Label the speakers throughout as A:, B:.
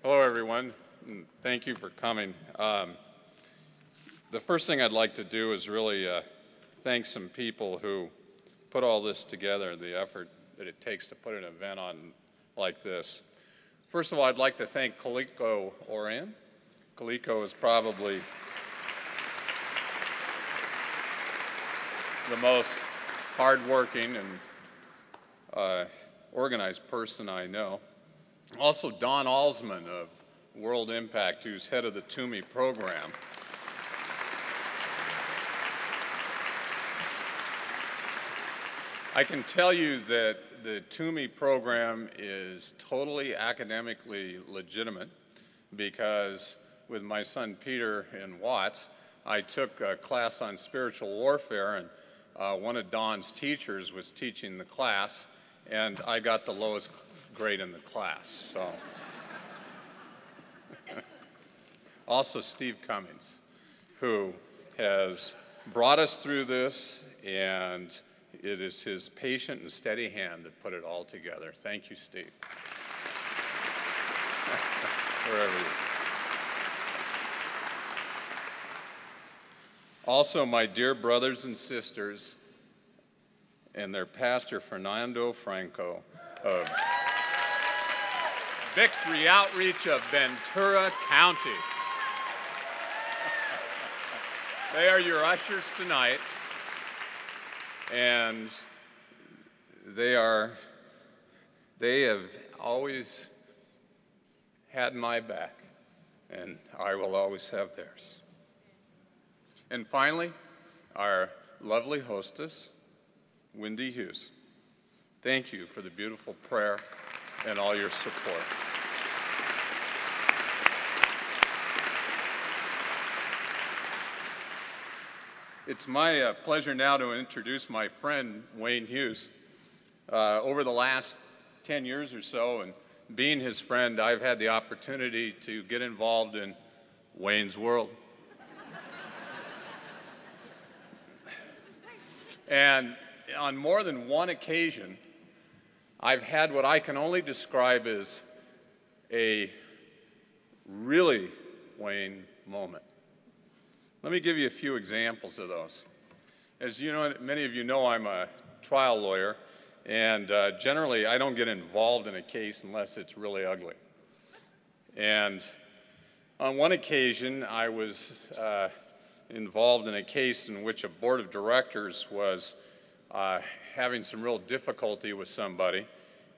A: Hello, everyone, and thank you for coming. The first thing I'd like to do is really thank some people who put all this together, the effort that it takes to put an event on like this. First of all, I'd like to thank Kaliko Oran. Kaliko is probably the most hardworking and organized person I know. Also, Don Alsman of World Impact, who's head of the Tumi program. I can tell you that the Tumi program is totally academically legitimate because with my son Peter in Watts, I took a class on spiritual warfare, and one of Don's teachers was teaching the class, and I got the lowest grade in the class. So, also Steve Cummings, who has brought us through this, and it is his patient and steady hand that put it all together. Thank you, Steve. Wherever you are. Also, my dear brothers and sisters and their pastor, Fernando Franco of Victory Outreach of Ventura County. They are your ushers tonight, and they have always had my back, and I will always have theirs. And finally, our lovely hostess, Wendy Hughes. Thank you for the beautiful prayer and all your support. It's my pleasure now to introduce my friend, Wayne Hughes. Over the last 10 years or so, and being his friend, I've had the opportunity to get involved in Wayne's world. And on more than one occasion, I've had what I can only describe as a really Wayne moment. Let me give you a few examples of those. As you know, many of you know, I'm a trial lawyer, and generally I don't get involved in a case unless it's really ugly. And on one occasion, I was involved in a case in which a board of directors was having some real difficulty with somebody,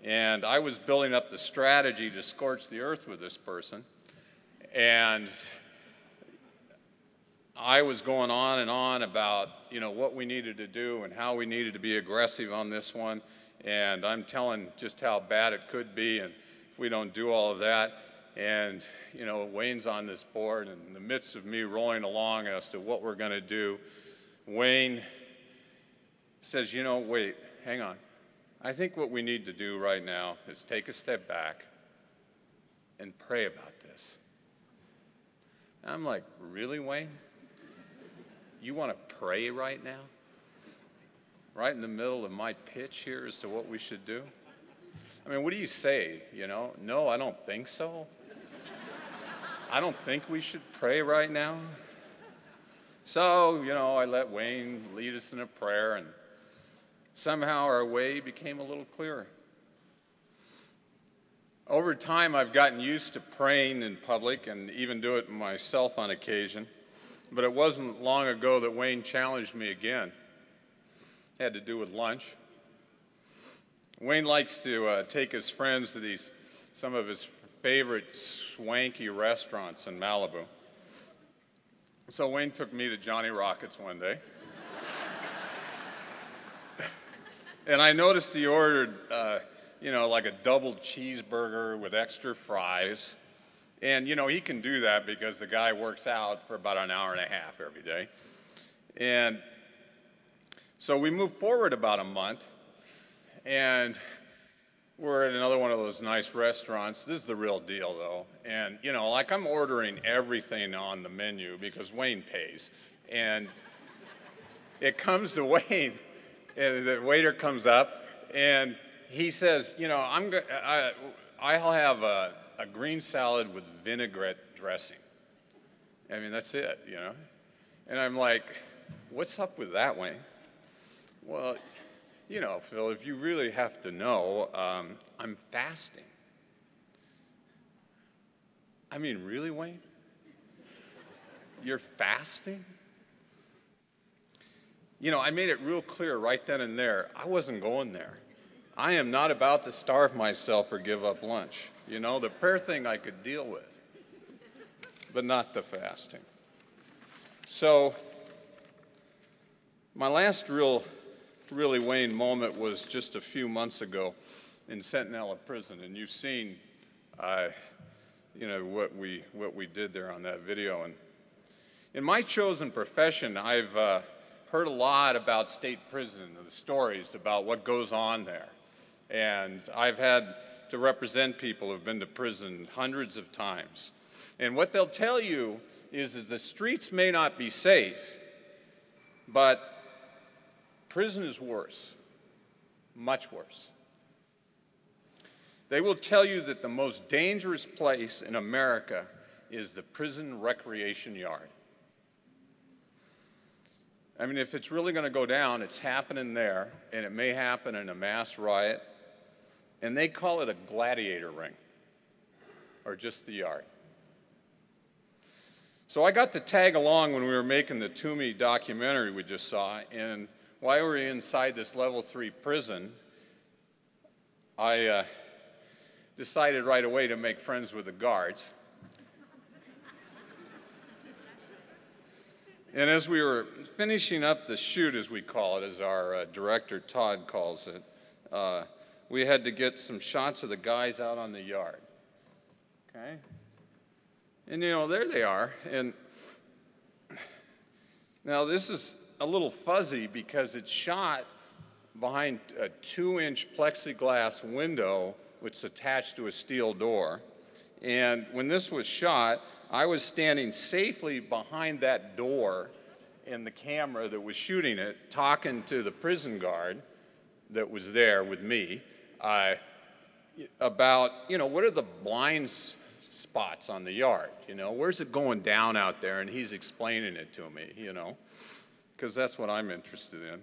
A: and I was building up the strategy to scorch the earth with this person, and I was going on and on about, you know, what we needed to do and how we needed to be aggressive on this one, and I'm telling just how bad it could be, and if we don't do all of that, and, you know, Wayne's on this board, and in the midst of me rolling along as to what we're going to do, Wayne says, you know, wait, hang on. I think what we need to do right now is take a step back and pray about this. And I'm like, really, Wayne? You want to pray right now? Right in the middle of my pitch here as to what we should do? I mean, what do you say, you know? No, I don't think so. I don't think we should pray right now. So, you know, I let Wayne lead us in a prayer, and somehow our way became a little clearer. Over time, I've gotten used to praying in public and even do it myself on occasion. But it wasn't long ago that Wayne challenged me again. It had to do with lunch. Wayne likes to take his friends to some of his favorite swanky restaurants in Malibu. So Wayne took me to Johnny Rockets one day. And I noticed he ordered, you know, like a double cheeseburger with extra fries. And, you know, he can do that because the guy works out for about an hour and a half every day. And so we moved forward about a month, and we're at another one of those nice restaurants. This is the real deal, though. And, you know, like I'm ordering everything on the menu because Wayne pays. And it comes to Wayne, and the waiter comes up, and he says, you know, I'll have a green salad with vinaigrette dressing. I mean, that's it, you know? And I'm like, what's up with that, Wayne? Well, you know, Phil, if you really have to know, I'm fasting. I mean, really, Wayne? You're fasting? You know, I made it real clear right then and there, I wasn't going there. I am not about to starve myself or give up lunch. You know, the prayer thing I could deal with, but not the fasting. So, my last really Wayne moment was just a few months ago in Sentinella Prison, and you've seen, you know, what we did there on that video. And in my chosen profession, I've heard a lot about state prison and the stories about what goes on there. And I've had to represent people who've been to prison hundreds of times. And what they'll tell you is that the streets may not be safe, but prison is worse, much worse. They will tell you that the most dangerous place in America is the prison recreation yard. I mean, if it's really going to go down, it's happening there, and it may happen in a mass riot, and they call it a gladiator ring, or just the yard. So I got to tag along when we were making the Tumi documentary we just saw, and while we were inside this level 3 prison, I decided right away to make friends with the guards. And as we were finishing up the shoot, as we call it, as our director Todd calls it, we had to get some shots of the guys out on the yard. Okay? And you know, there they are. And now this is a little fuzzy because it's shot behind a 2-inch plexiglass window which is attached to a steel door. And when this was shot, I was standing safely behind that door in the camera that was shooting it, talking to the prison guard that was there with me about, you know, what are the blind spots on the yard, you know, where's it going down out there? And he's explaining it to me, you know, because that's what I'm interested in.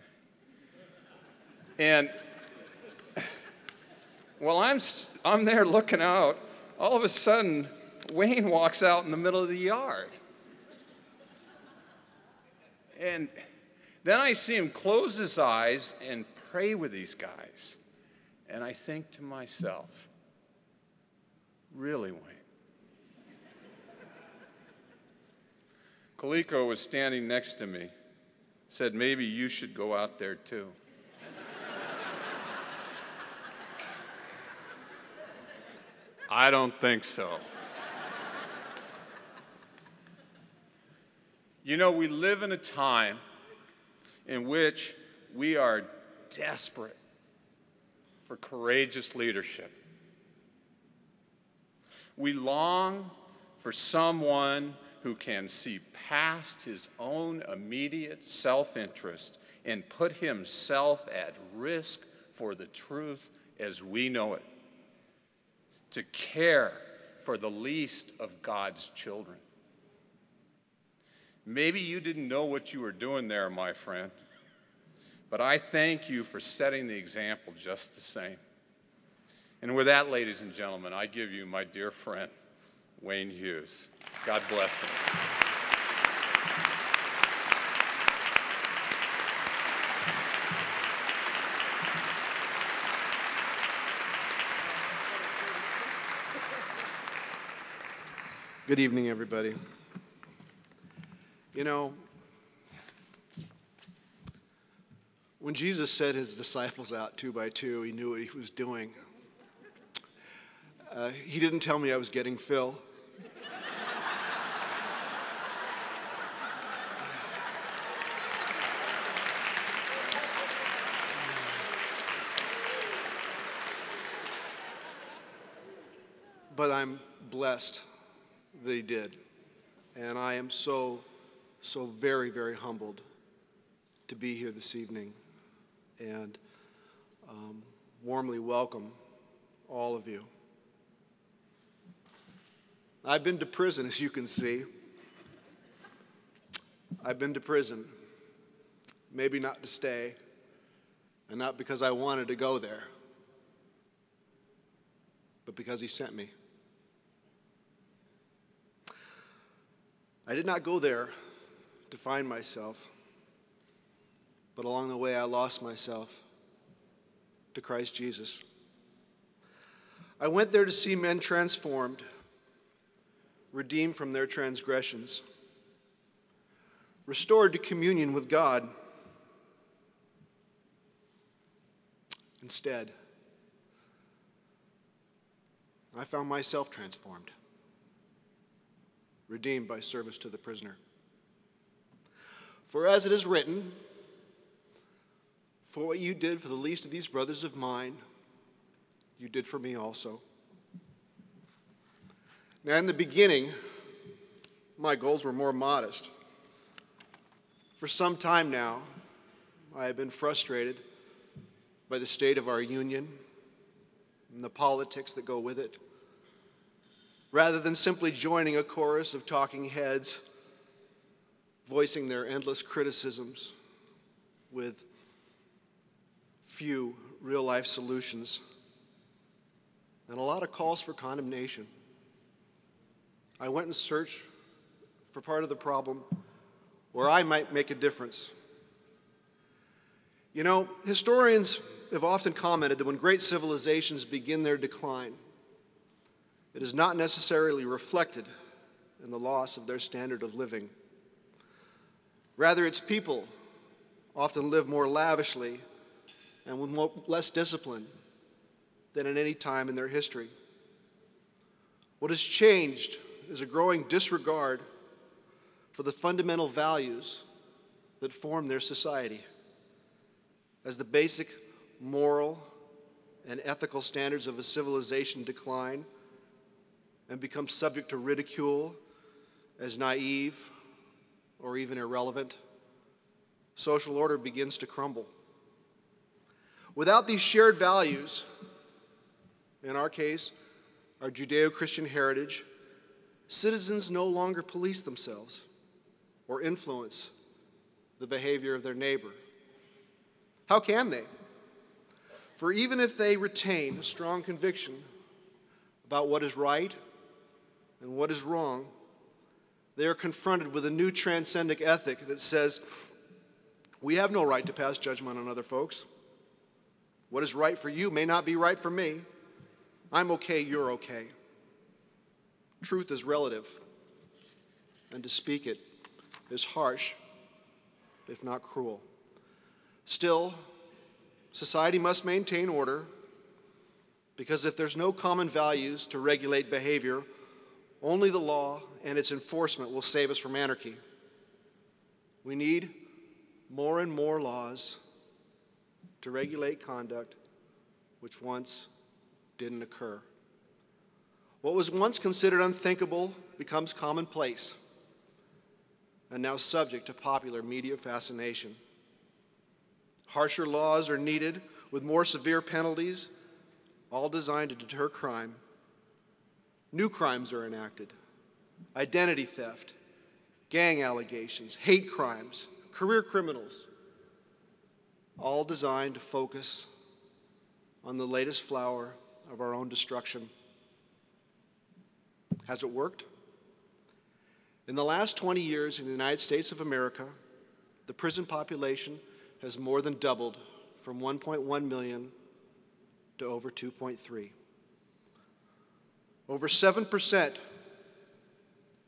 A: And while I'm there looking out, all of a sudden, Wayne walks out in the middle of the yard. And then I see him close his eyes and pray with these guys. And I think to myself, really, Wayne? Coleco was standing next to me, said, maybe you should go out there too. I don't think so. You know, we live in a time in which we are desperate for courageous leadership. We long for someone who can see past his own immediate self-interest and put himself at risk for the truth as we know it, to care for the least of God's children. Maybe you didn't know what you were doing there, my friend, but I thank you for setting the example just the same. And with that, ladies and gentlemen, I give you my dear friend, Wayne Hughes. God bless him.
B: Good evening, everybody. You know, when Jesus sent his disciples out 2 by 2, he knew what he was doing. He didn't tell me I was getting Phil. But I'm blessed that he did. And I am so very, very humbled to be here this evening and warmly welcome all of you. I've been to prison, as you can see. I've been to prison. Maybe not to stay, and not because I wanted to go there, but because he sent me. I did not go there to find myself, but along the way I lost myself to Christ Jesus. I went there to see men transformed, redeemed from their transgressions, restored to communion with God. Instead, I found myself transformed, redeemed by service to the prisoner. For as it is written, for what you did for the least of these brothers of mine, you did for me also. Now, in the beginning, my goals were more modest. For some time now, I have been frustrated by the state of our union and the politics that go with it. Rather than simply joining a chorus of talking heads, voicing their endless criticisms with few real-life solutions and a lot of calls for condemnation, I went and searched for part of the problem where I might make a difference. You know, historians have often commented that when great civilizations begin their decline, it is not necessarily reflected in the loss of their standard of living. Rather, its people often live more lavishly and with less discipline than at any time in their history. What has changed is a growing disregard for the fundamental values that form their society. As the basic moral and ethical standards of a civilization decline and become subject to ridicule as naive or even irrelevant, social order begins to crumble. Without these shared values, in our case, our Judeo-Christian heritage, citizens no longer police themselves or influence the behavior of their neighbor. How can they? For even if they retain a strong conviction about what is right and what is wrong, they are confronted with a new transcendent ethic that says, we have no right to pass judgment on other folks. What is right for you may not be right for me. I'm okay, you're okay. Truth is relative, and to speak it is harsh, if not cruel. Still, society must maintain order, because if there's no common values to regulate behavior, only the law and its enforcement will save us from anarchy. We need more and more laws to regulate conduct which once didn't occur. What was once considered unthinkable becomes commonplace and now subject to popular media fascination. Harsher laws are needed with more severe penalties, all designed to deter crime. New crimes are enacted: identity theft, gang allegations, hate crimes, career criminals, all designed to focus on the latest flower of our own destruction. Has it worked? In the last 20 years in the United States of America, the prison population has more than doubled from 1.1 million to over 2.3. Over 7%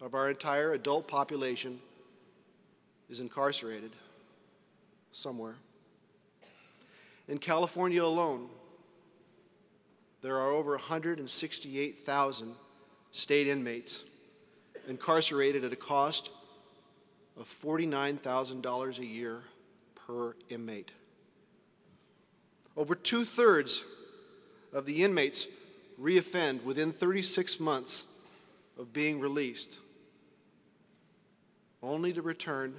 B: of our entire adult population is incarcerated somewhere. In California alone, there are over 168,000 state inmates incarcerated at a cost of $49,000 a year per inmate. Over 2/3 of the inmates reoffend within 36 months of being released, only to return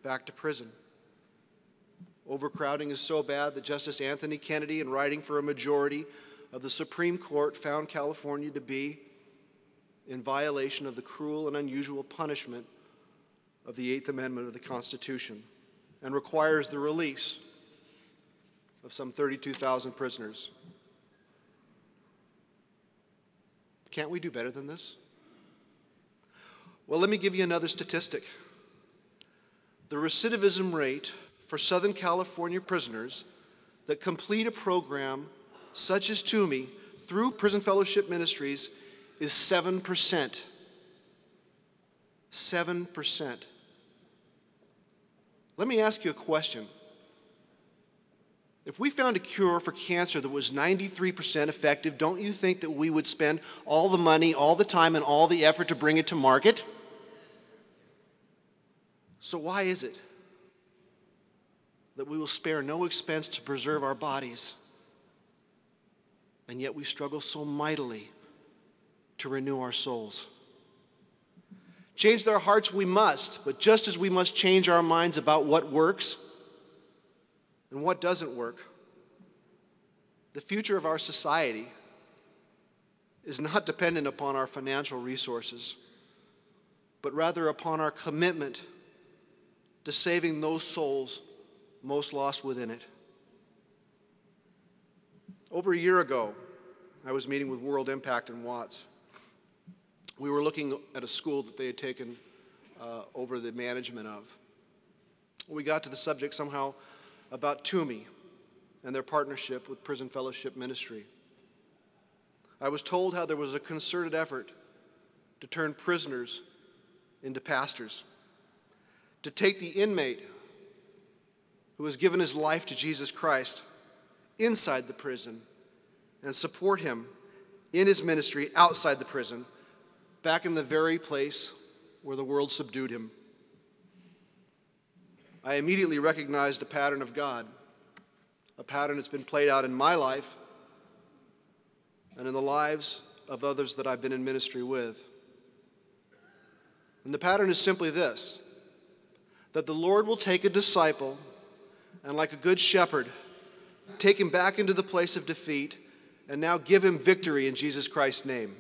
B: back to prison. Overcrowding is so bad that Justice Anthony Kennedy, in writing for a majority of the Supreme Court, found California to be in violation of the cruel and unusual punishment of the Eighth Amendment of the Constitution and requires the release of some 32,000 prisoners. Can't we do better than this? Well, let me give you another statistic. The recidivism rate for Southern California prisoners that complete a program such as Tumi through Prison Fellowship Ministries is 7%. 7%. Let me ask you a question. If we found a cure for cancer that was 93% effective, don't you think that we would spend all the money, all the time, and all the effort to bring it to market? So why is it that we will spare no expense to preserve our bodies, and yet we struggle so mightily to renew our souls? Change their hearts we must, but just as we must change our minds about what works and what doesn't work, the future of our society is not dependent upon our financial resources, but rather upon our commitment to saving those souls most lost within it. Over a year ago, I was meeting with World Impact in Watts. We were looking at a school that they had taken over the management of. We got to the subject somehow about Tumi and their partnership with Prison Fellowship Ministry. I was told how there was a concerted effort to turn prisoners into pastors, to take the inmate who has given his life to Jesus Christ inside the prison and support him in his ministry outside the prison, back in the very place where the world subdued him. I immediately recognized a pattern of God, a pattern that's been played out in my life and in the lives of others that I've been in ministry with. And the pattern is simply this: that the Lord will take a disciple and, like a good shepherd, take him back into the place of defeat and now give him victory in Jesus Christ's name.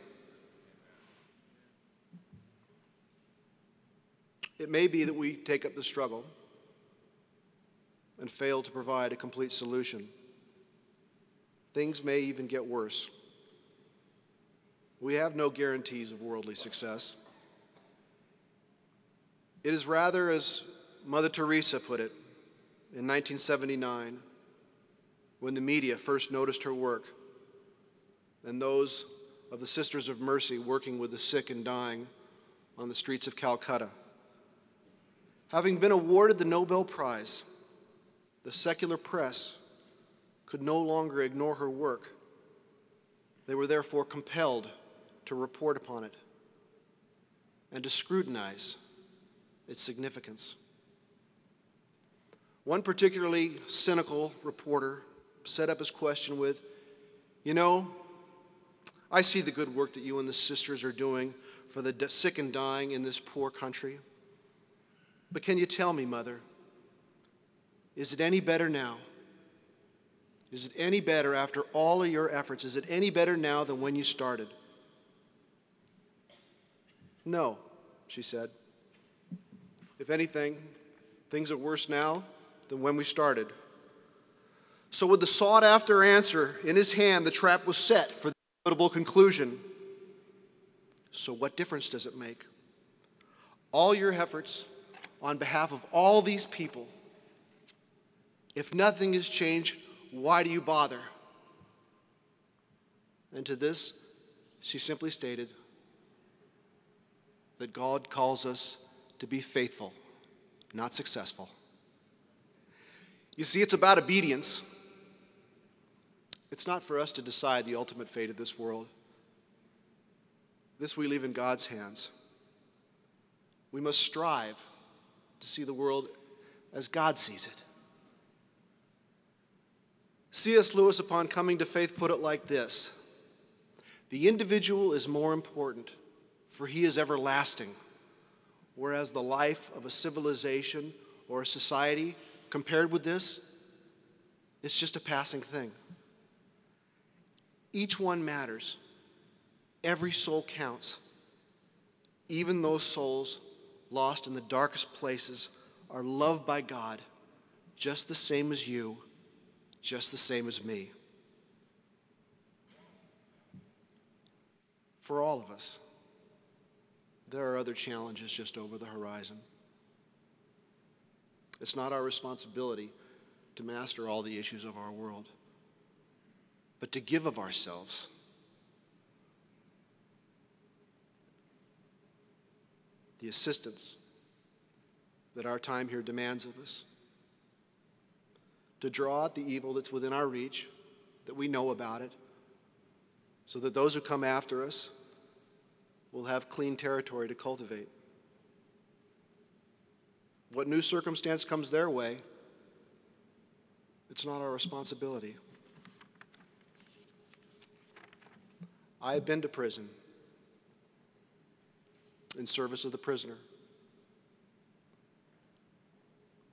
B: It may be that we take up the struggle and fail to provide a complete solution. Things may even get worse. We have no guarantees of worldly success. It is rather, as Mother Teresa put it in 1979, when the media first noticed her work, and those of the Sisters of Mercy working with the sick and dying on the streets of Calcutta. Having been awarded the Nobel Prize, the secular press could no longer ignore her work. They were therefore compelled to report upon it and to scrutinize its significance. One particularly cynical reporter set up his question with, "You know, I see the good work that you and the sisters are doing for the sick and dying in this poor country. But can you tell me, Mother, is it any better now? Is it any better after all of your efforts? Is it any better now than when you started?" "No," she said. "If anything, things are worse now than when we started." So with the sought-after answer in his hand, the trap was set for the inevitable conclusion. So what difference does it make? All your efforts on behalf of all these people, if nothing has changed, why do you bother? And to this, she simply stated that God calls us to be faithful, not successful. You see, it's about obedience. It's not for us to decide the ultimate fate of this world. This we leave in God's hands. We must strive to see the world as God sees it. C.S. Lewis, upon coming to faith, put it like this: "The individual is more important, for he is everlasting, whereas the life of a civilization or a society, compared with this, is just a passing thing." Each one matters. Every soul counts. even those souls lost in the darkest places are loved by God just the same as you, just the same as me. For all of us, there are other challenges just over the horizon. It's not our responsibility to master all the issues of our world, but to give of ourselves. The assistance that our time here demands of us, to draw out the evil that's within our reach, that we know about it, so that those who come after us will have clean territory to cultivate. What new circumstance comes their way, it's not our responsibility. I have been to prison in service of the prisoner.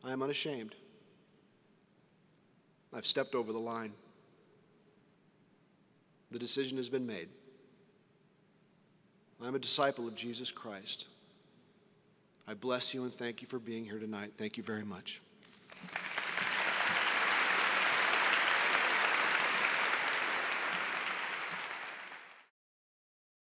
B: I am unashamed. I've stepped over the line. The decision has been made. I'm a disciple of Jesus Christ. I bless you and thank you for being here tonight. Thank you very much.